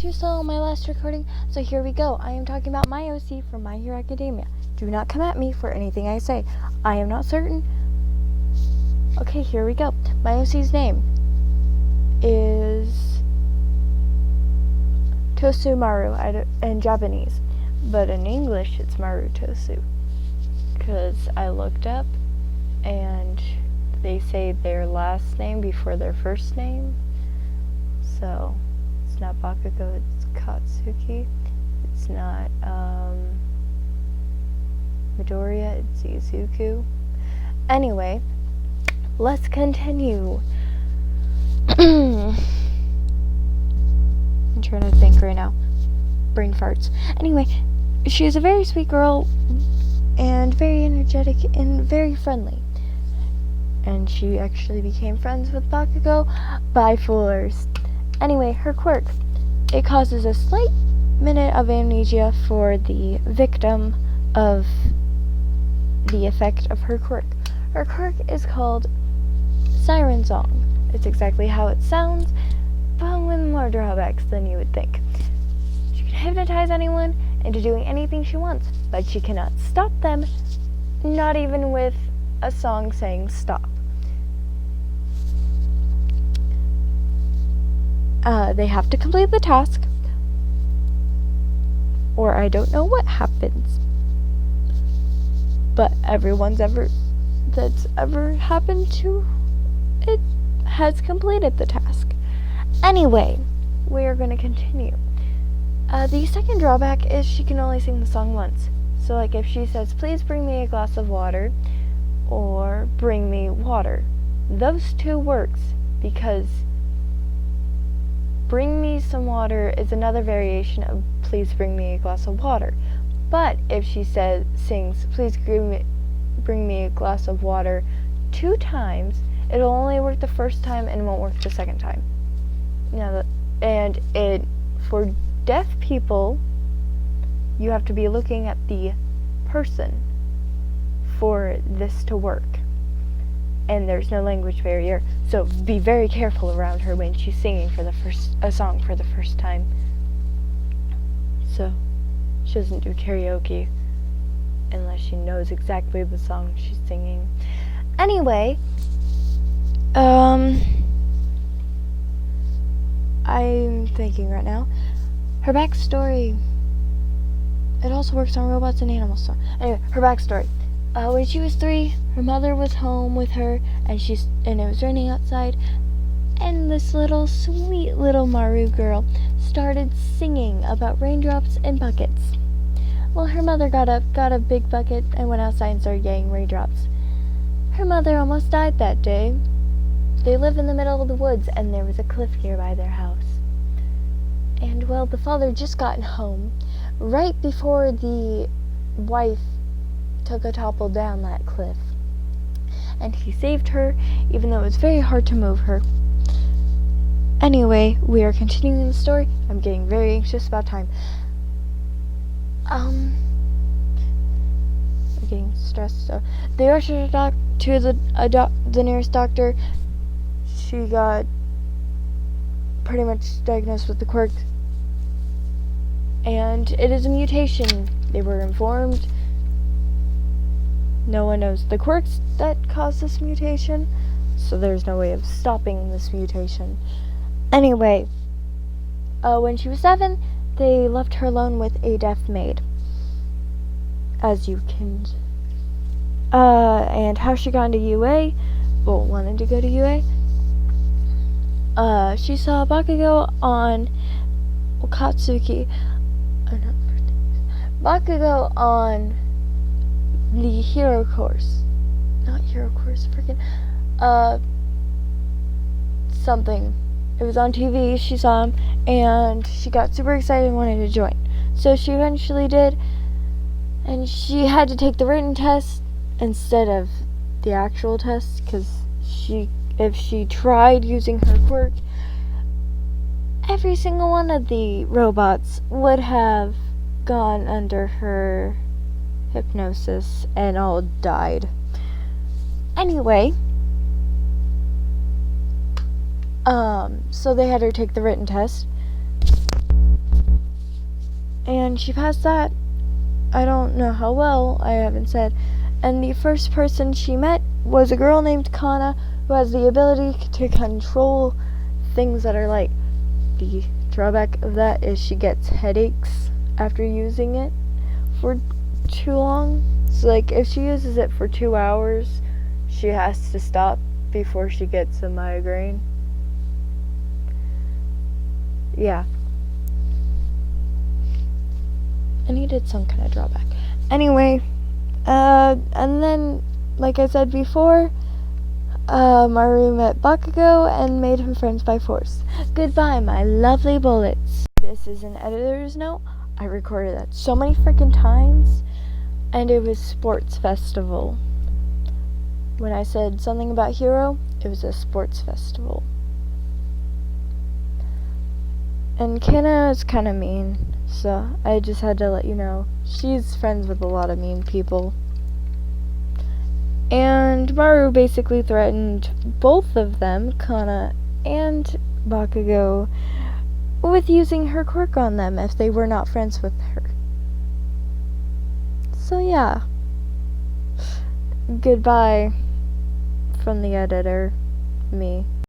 missed you saw my last recording, so here we go. I am talking about my OC from My Hero Academia. Do not come at me for anything I say. I am not certain. Okay, here we go. My OC's name is Tosu Maru in Japanese, but in English it's Maru Tosu, because I looked up and they say their last name before their first name, so it's not Bakugo, it's Katsuki. It's not Midoriya, it's Izuku. Anyway, let's continue. I'm trying to think right now. Brain farts. Anyway, she's a very sweet girl and very energetic and very friendly. And she actually became friends with Bakugo by force. Anyway, her quirk. It causes a slight minute of amnesia for the victim of the effect of her quirk. Her quirk is called Siren Song. It's exactly how it sounds, but with more drawbacks than you would think. She can hypnotize anyone into doing anything she wants, but she cannot stop them, not even with a song saying stop. They have to complete the task, or I don't know what happens. But everyone's that's ever happened to it has completed the task. Anyway, we are going to continue. The second drawback is she can only sing the song once. So like if she says, please bring me a glass of water, or bring me water, those two works, because bring me some water is another variation of please bring me a glass of water. But if she sings, please bring me a glass of water 2 times, it'll only work the first time and won't work the second time. For deaf people, you have to be looking at the person for this to work. And there's no language barrier, so be very careful around her when she's singing a song for the first time. So she doesn't do karaoke unless she knows exactly the song she's singing. Anyway, I'm thinking right now. Her backstory. It also works on robots and animals. So anyway, her backstory. When she was 3, her mother was home with her, and it was raining outside, and this little sweet little Maru girl started singing about raindrops and buckets. Well, her mother got up, got a big bucket, and went outside and started getting raindrops. Her mother almost died that day. They live in the middle of the woods, and there was a cliff nearby their house. And, well, the father just got home right before the wife took a topple down that cliff. And he saved her, even though it was very hard to move her. Anyway, we are continuing the story. I'm getting very anxious about time. I'm getting stressed. So they rushed her to the nearest doctor. She got pretty much diagnosed with the quirk, and it is a mutation. They were informed. No one knows the quirks that cause this mutation, so there's no way of stopping this mutation. Anyway, when she was 7, they left her alone with a deaf maid. As you can... and how she got into UA, wanted to go to UA. She saw Bakugo on Bakugo on the hero course. Not hero course, something. It was on TV, she saw him, and she got super excited and wanted to join. So she eventually did, and she had to take the written test instead of the actual test, because if she tried using her quirk, every single one of the robots would have gone under her hypnosis and all died. Anyway, so they had her take the written test, and she passed that. I don't know how well, I haven't said. And the first person she met was a girl named Kana, who has the ability to control things that are like, the drawback of that is she gets headaches after using it for too long. So like if she uses it for 2 hours, she has to stop before she gets a migraine. Yeah. I needed some kind of drawback. Anyway, and then, like I said before, Maru met Bakugo and made him friends by force. Goodbye, my lovely bullets. This is an editor's note. I recorded that so many freaking times, and it was sports festival. When I said something about Hero, it was a sports festival. And Kana is kind of mean, so I just had to let you know. She's friends with a lot of mean people. And Maru basically threatened both of them, Kana and Bakugo, with using her quirk on them if they were not friends with her. So yeah. Goodbye from the editor, me.